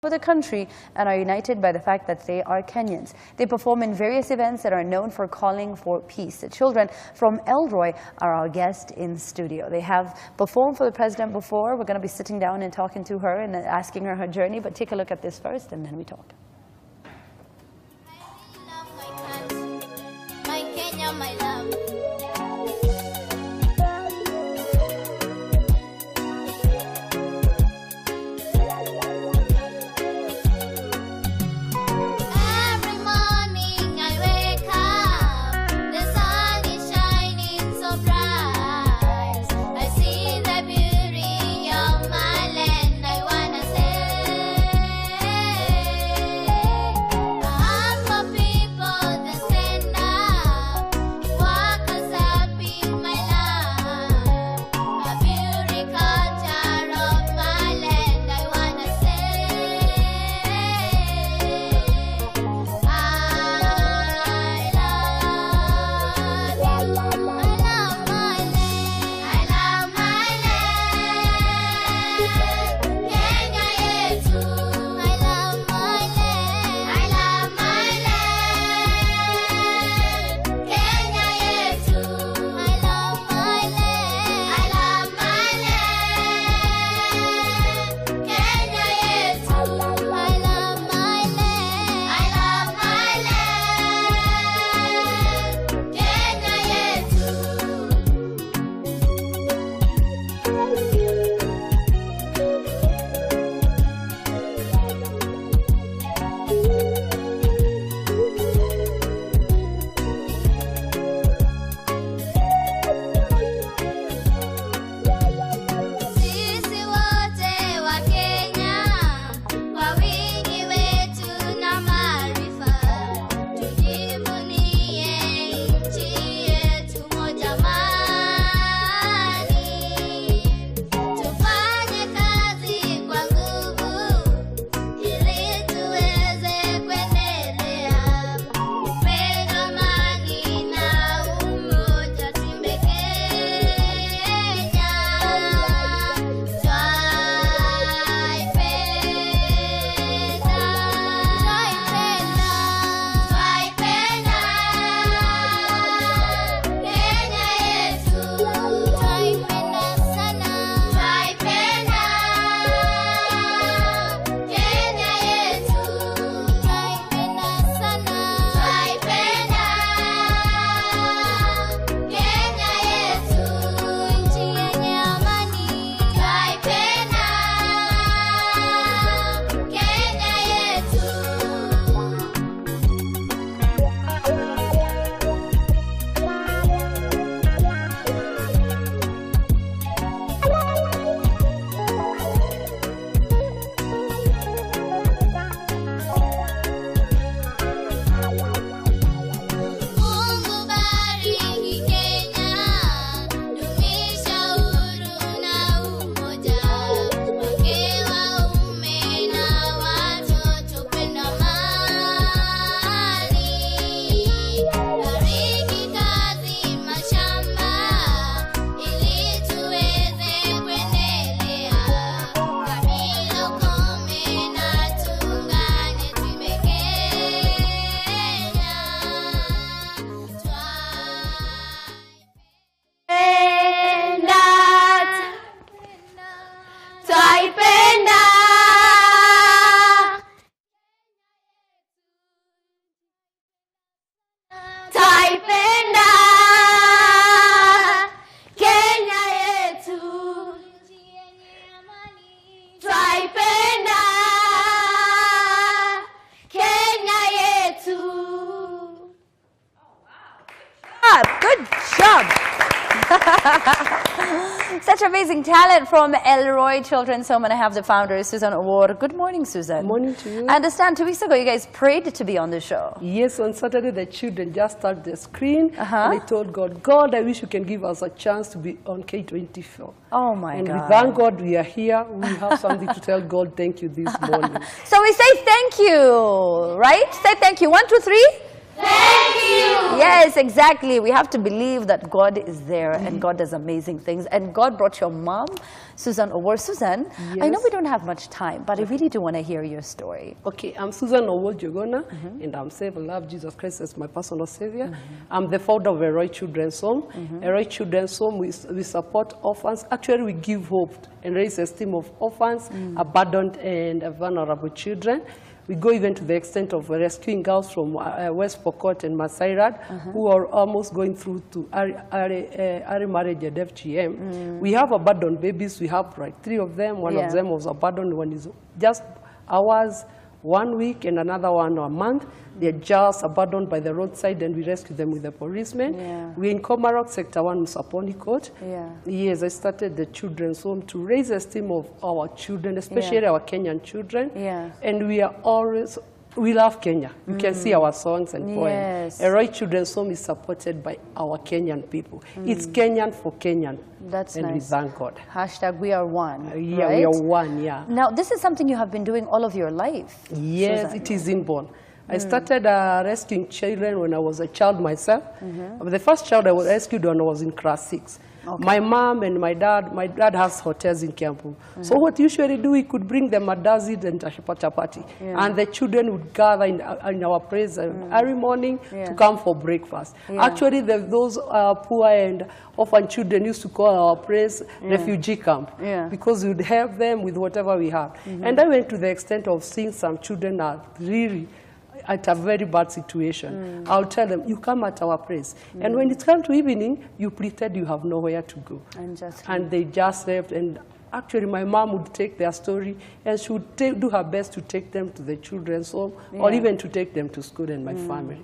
for the country and are united by the fact that they are Kenyans. They perform in various events that are known for calling for peace. The children from Elroi are our guest in studio. They have performed for the president before. We're going to be sitting down and talking to her and asking her her journey, but take a look at this first and then we talk. I love my country, my Kenya, my love. Good job. Such amazing talent from Elroi Children's Home, and I have the founder, Susan Award. Good morning, Susan. Good morning to you. I understand 2 weeks ago you guys prayed to be on the show. Yes, on Saturday the children just started the screen and they told God, God, I wish you can give us a chance to be on K24. Oh my God. And we thank God we are here. We have something to tell God thank you this morning. So we say thank you, right? Say thank you. 1, 2, 3. Thank you. Yes, exactly. We have to believe that God is there and God does amazing things. And God brought your mom, Susan, over. Susan, I know we don't have much time, but I really do want to hear your story. Okay, I'm Susan Jogona, and I'm saved. I love Jesus Christ as my personal Savior. I'm the founder of Elroi Children's Home. Elroi Children's Home, we support orphans. Actually, we give hope and raise esteem of orphans, abandoned and vulnerable children. We go even to the extent of rescuing girls from West Pokot and Masairad who are almost going through to early marriage and FGM. We have abandoned babies. We have like 3 of them. One of them was abandoned. One is just ours, 1 week, and another one a month. They're just abandoned by the roadside, and we rescue them with the policemen. We're in Komarok, Sector 1, Musaponi Court. Yes, I started the children's home to raise the esteem of our children, especially our Kenyan children. And we are always, we love Kenya. You can see our songs and poems. Elroi Children's Home is supported by our Kenyan people. It's Kenyan for Kenyan. That's and nice. we thank God. Hashtag we are one. Yeah, right? we are one, yeah. Now, this is something you have been doing all of your life. Yes, Susan. It is inborn. I started rescuing children when I was a child myself. The first child I was rescued when I was in class 6. My mom and my dad has hotels in Kiambu. So what usually do, we could bring them mandazi and chapati. And the children would gather in our place every morning to come for breakfast. Actually, those poor and orphan children used to call our place refugee camp because we would help them with whatever we have. And I went to the extent of seeing some children are really at a very bad situation. I'll tell them, you come at our place. And when it comes to evening, you pretend you have nowhere to go. And they just left. And actually, my mom would take their story, and she would do her best to take them to the children's home, or even to take them to school and my family.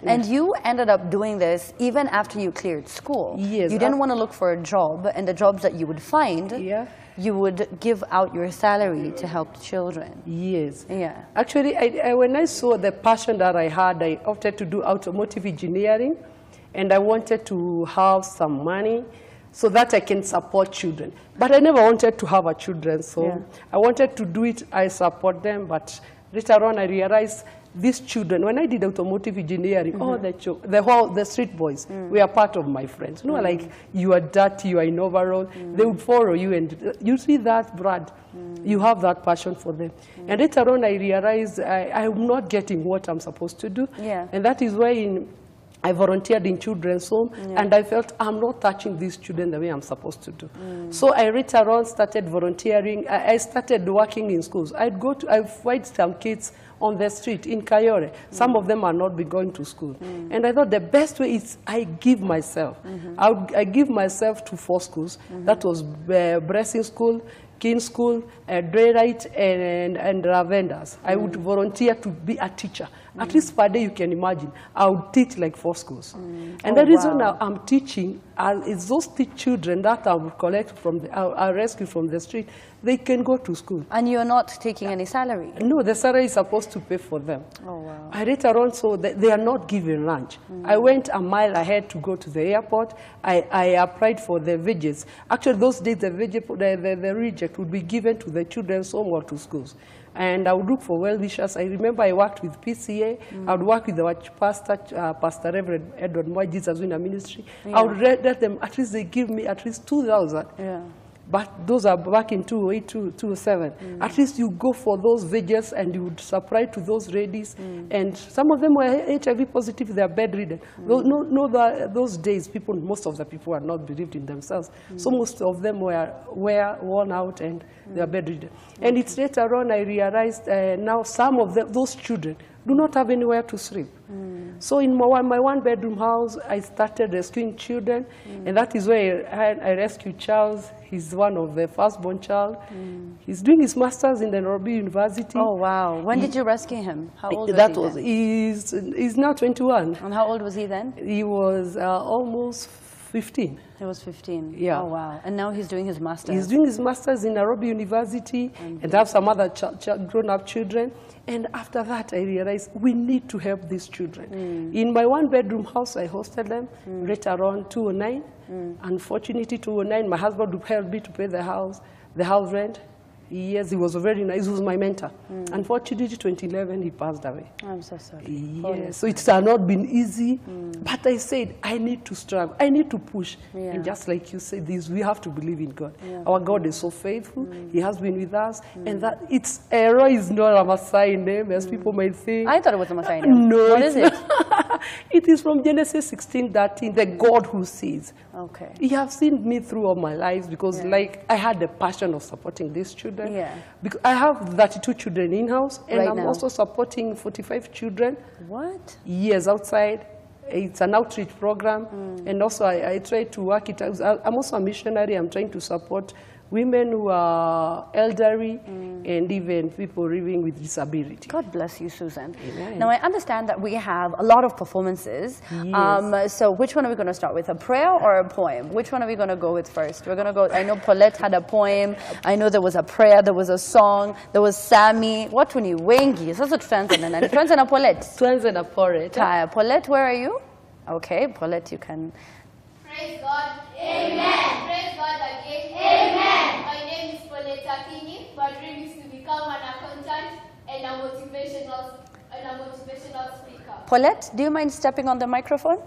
And you ended up doing this even after you cleared school. Yes. You didn't want to look for a job, and the jobs that you would find, you would give out your salary to help children. Yes. Actually, when I saw the passion that I had, I opted to do automotive engineering, and I wanted to have some money so that I can support children. But I never wanted to have a children, so I wanted to do it, I support them, but later on I realized these children, when I did automotive engineering, all the street boys were part of my friends. You know, like, you are dirty, you are in overall, they would follow you, and you see that, Brad, you have that passion for them. And later on I realized I'm not getting what I'm supposed to do. And that is why I volunteered in children's home, and I felt I'm not touching these children the way I'm supposed to do. So I later on started volunteering. I started working in schools. I'd find some kids on the street in Kayore. Some of them are not be going to school. And I thought the best way is I give myself. I give myself to 4 schools. That was Blessing School, King School, Drayrite, and Ravenders. I would volunteer to be a teacher. At least per day, you can imagine, I would teach like 4 schools. And the reason I'm teaching is those children that I will collect from I rescue from the street, they can go to school. And you're not taking any salary? No, the salary is supposed to pay for them. I later on saw that they are not given lunch. I went a mile ahead to go to the airport. I applied for the wages. Actually, those days, the reject would be given to the children's home or to schools. And I would look for well-wishers. I remember I worked with PCA. I would work with the Pastor Reverend Edward Moy, Jesus Winner Ministry. I would let them, at least they give me at least 2,000. But those are back in 2008, 2007. At least you go for those wages and you would supply to those ladies. And some of them were HIV positive, they are bedridden. Those days, most of the people are not believed in themselves. So most of them were worn out and they are bedridden. And it's later on I realized now some of those children do not have anywhere to sleep. So in my 1-bedroom house, I started rescuing children, and that is where I rescued Charles. He's one of the firstborn child. He's doing his master's in the Nairobi University. Oh, wow. When did you rescue him? How old was he then? He's now 21. And how old was he then? He was almost 15. He was 15. Yeah. Oh, wow. And now he's doing his master's. He's doing his master's in Nairobi University, and have some other grown-up children. And after that, I realized we need to help these children. In my 1-bedroom house, I hosted them. Later on, 2009. Unfortunately, 2009, my husband would help me to pay the house rent. Yes, he was very nice. He was my mentor. Unfortunately, 2011, he passed away. I'm so sorry. Yes, so it's not been easy. But I said, I need to struggle. I need to push. Yeah. And just like you said, we have to believe in God. Yeah. Our God is so faithful. He has been with us. And that Elroi is not a Maasai name, as people might think. I thought it was a Maasai name. No, what is it? It is from Genesis 16:13, the God who sees. Okay. He has seen me through all my life because like I had the passion of supporting these children. Yeah. Because I have 32 children in-house and Right I'm now. also supporting 45 children. What? Years outside. It's an outreach program. And also I try to work it out. I'm also a missionary. I'm trying to support women who are elderly and even people living with disability. God bless you, Susan. Amen. Now, I understand that we have a lot of performances. Yes. So which one are we going to start with, a prayer or a poem? Which one are we going to go with first? We're going to go, I know Paulette had a poem. I know there was a prayer, there was a song, there was Sammy. Watu ni wengi. Sasa tuanze na nani? Tuanze na Paulette. Tuanze na Paulette. Paulette, where are you? Okay, Paulette, you can. Praise God. Amen. Praise God again. Amen. My name is Paulette Akinyi. My dream is to become an accountant and a motivational speaker. Paulette, do you mind stepping on the microphone?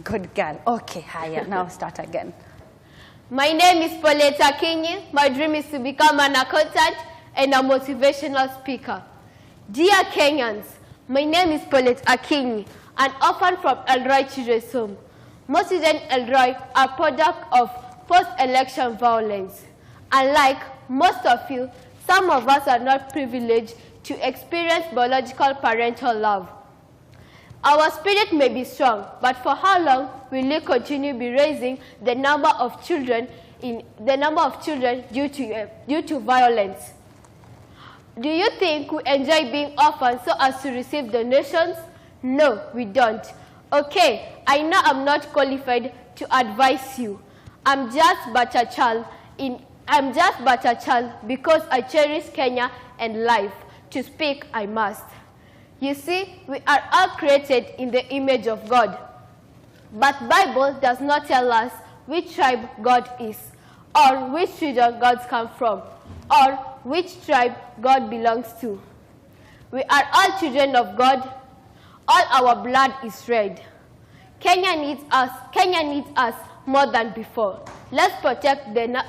Good girl. Okay, hiya. Now start again. My name is Paulette Akinyi. My dream is to become an accountant and a motivational speaker. Dear Kenyans, my name is Paulette Akinyi, an orphan from Elroi Children's Home. Most children in Elroi are product of post-election violence. Unlike most of you, some of us are not privileged to experience biological parental love. Our spirit may be strong, but for how long will we continue be raising the number of children due to violence? Do you think we enjoy being orphans so as to receive donations? No, we don't. Okay, I know I'm not qualified to advise you. I'm just but a child because I cherish Kenya and life. To speak, I must. You see, we are all created in the image of God. But Bible does not tell us which tribe God is, or which children God comes from, or which tribe God belongs to. We are all children of God. All our blood is red. Kenya needs us more than before. Let's protect the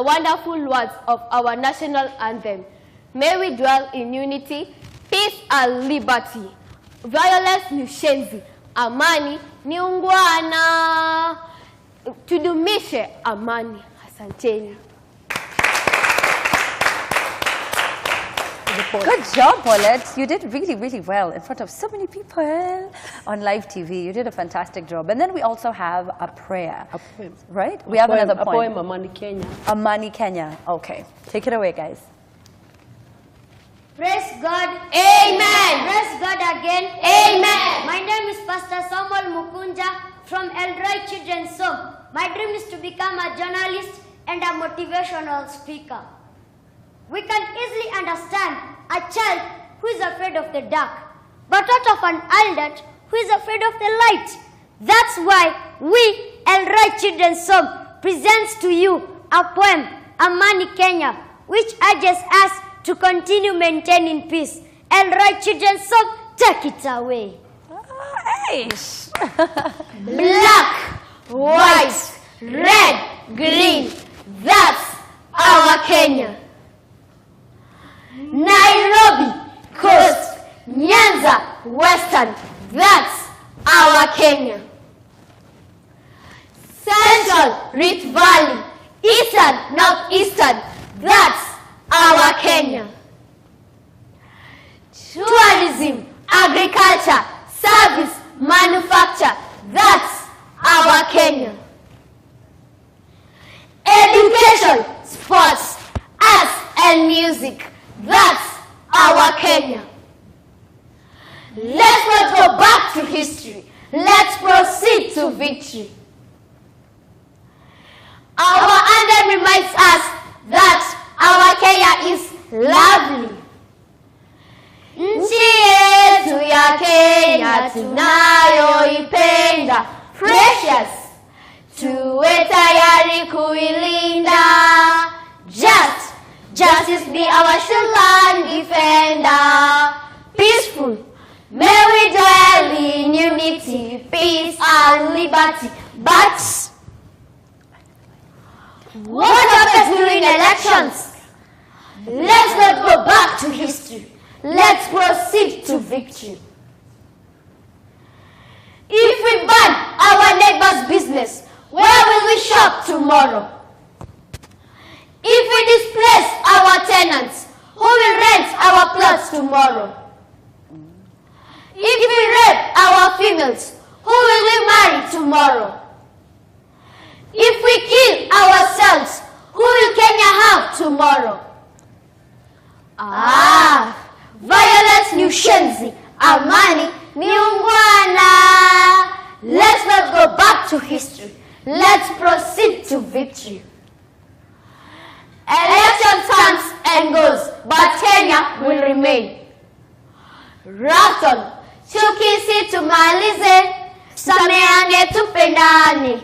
wonderful words of our national anthem. May we dwell in unity, peace and liberty. Violence ni ushenzi, amani ni ungwana. Tudumishe amani. Asanteni. Good job, Paulette. You did really, really well in front of so many people on live TV. You did a fantastic job. And then we also have a prayer. A poem. Right? We have another poem. A poem, Amani Kenya. Amani Kenya. Okay. Take it away, guys. Praise God. Amen. Praise God again. Amen. My name is Pastor Samuel Mukunja from Elroi Children's Home. My dream is to become a journalist and a motivational speaker. We can easily understand a child who is afraid of the dark, but not of an adult who is afraid of the light. That's why we, Elroi Children's Home, presents to you a poem, Amani Kenya, which urges us to continue maintaining peace. Elroi Children's Home, take it away. Black, white, red, green. That's our Kenya. Nairobi, Coast, Nyanza, Western. That's our Kenya. Central, Rift Valley, Eastern, Northeastern. That's our Kenya. Tourism, agriculture, service, manufacture. That's our Kenya. Education, sports, arts and music. That's our Kenya. Let's not go back to history. Let's proceed to victory. Our anthem reminds us that our Kenya is lovely. Nchi yetu ya Kenya tunayoipenda, precious. Tuwe tayari kuilinda. Just Justice be our shield and defender. Peaceful, may we dwell in unity, peace and liberty. But what happens during elections? Let's not go back to history. Let's proceed to victory. If we ban our neighbor's business, where will we shop tomorrow? If we displace our tenants, who will rent our plots tomorrow? If we rape our females, who will we marry tomorrow? If we kill ourselves, who will Kenya have tomorrow? Violence ni ushenzi, amani ni ungwana. Let's not go back to history. Let's proceed to victory. Election comes and goes, but Kenya will remain. Raton, chuki tumalize, sameane tupendane.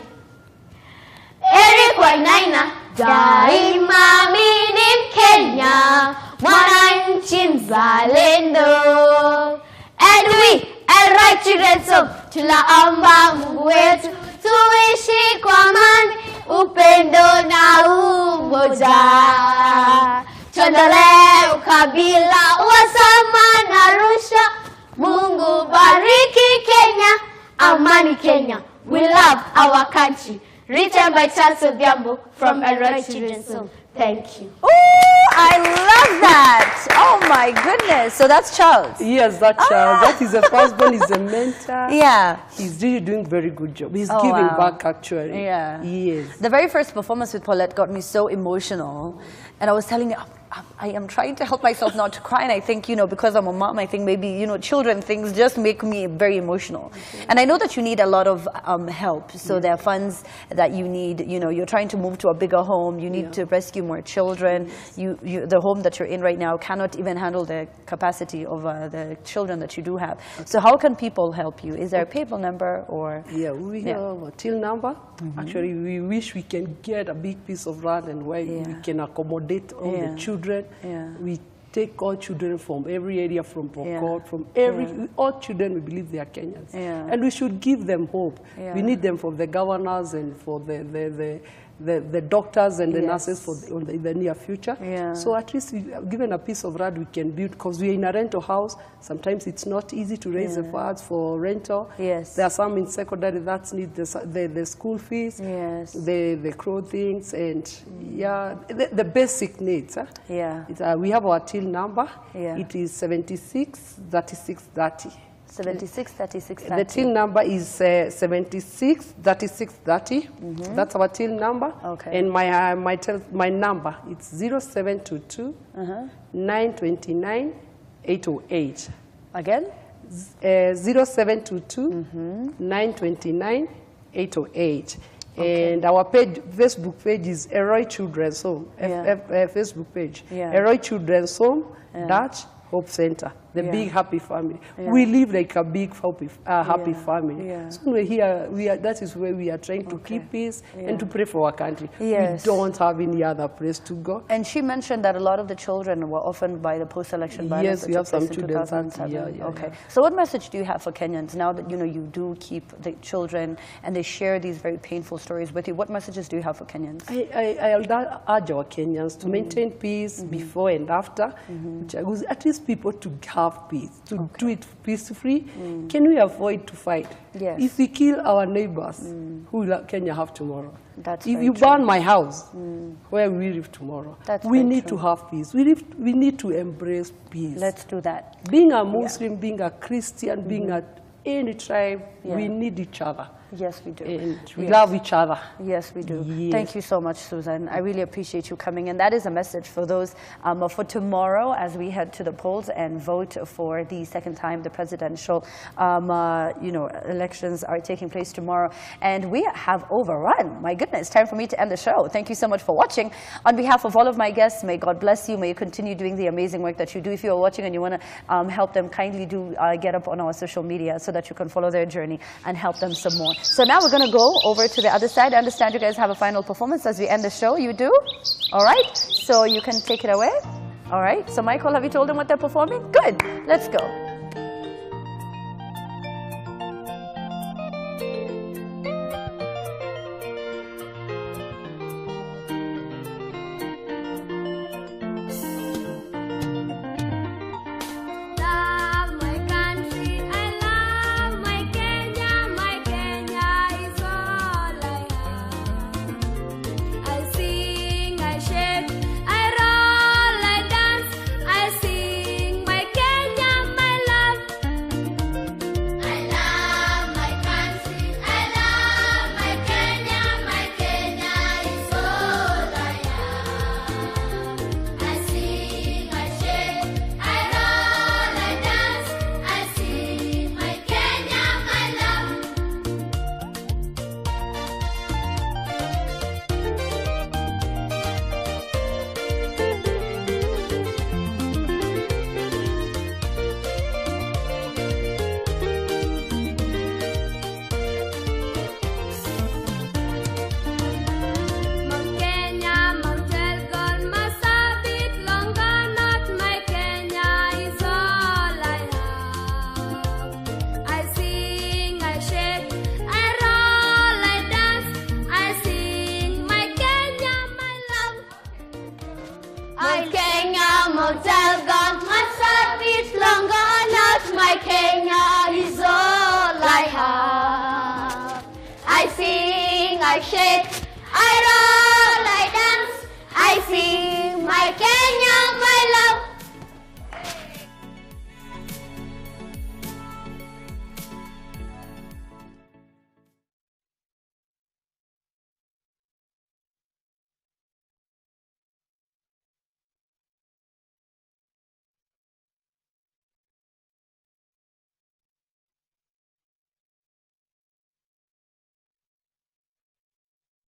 Eric Wainaina, daima mimi Mkenya, mwananchi mzalendo. And we, Elroi Children's Home, tunaomba Mungu wetu, tuishi kwa amani, upendo na umoja. Tuondolee ukabila, uhasama na rushwa. Mungu bariki Kenya, amani Kenya. We love our country. Written by Charles Odhiambo from Elroi Children's Home. Thank you. Oh, I love that. Oh my goodness. So that's Charles. Yes, that's Charles. That is the firstborn, he's a mentor. Yeah. He's really doing very good job. He's giving back actually. Yeah. Yes. The very first performance with Paulette got me so emotional. And I was telling you, I am trying to help myself not to cry. And I think, because I'm a mom, I think maybe, children things just make me very emotional. And I know that you need a lot of help. So there are funds that you need. You're trying to move to a bigger home. You need to rescue more children. The home that you're in right now cannot even handle the capacity of the children that you do have. So how can people help you? Is there a PayPal number or? Yeah, we have a till number. Actually, we wish we can get a big piece of land and where we can accommodate all the children. We take all children from every area, from Pokot, from all children, we believe they are Kenyans. And we should give them hope. We need them for the governors and for the doctors and the nurses for the near future. So at least given a piece of land we can build, because we're in a rental house. Sometimes it's not easy to raise the funds for rental. There are some in secondary that need the school fees, the clothing, and the basic needs. We have our till number. It is 76 36 30. 76 36 30. The till number is 76 36 30. That's our till number. And my number it's 0722 929 808. Again? 0722 929 808. And our Facebook page is Elroi Children's Home. Facebook page. Elroi Children's Home, Dutch Hope Center. The big happy family. We live like a big happy family. So we're here, that is where we are trying to keep peace and to pray for our country. We don't have any other place to go. And she mentioned that a lot of the children were orphaned by the post-election violence. Yes, we have some children. So what message do you have for Kenyans now that you do keep the children and they share these very painful stories with you? What messages do you have for Kenyans? I'll urge our Kenyans to maintain peace before and after. At least people to have peace, to do it peacefully. Can we avoid to fight? If we kill our neighbors, who will Kenya have tomorrow? If you burn my house, where will we live tomorrow? We need to have peace. We need to embrace peace. Let's do that. Being a Muslim, being a Christian, being any tribe, we need each other. Yes, we do. And we love each other. Yes, we do. Thank you so much, Susan. I really appreciate you coming. And that is a message for those for tomorrow as we head to the polls and vote for the second time the presidential elections are taking place tomorrow. And we have overrun. My goodness, time for me to end the show. Thank you so much for watching. On behalf of all of my guests, may God bless you. May you continue doing the amazing work that you do. If you are watching and you want to help them, kindly do get up on our social media so that you can follow their journey and help them some more. So now we're going to go over to the other side. I understand you guys have a final performance as we end the show. You do? All right. So you can take it away. All right. So Michael, have you told them what they're performing? Good. Let's go. I shake.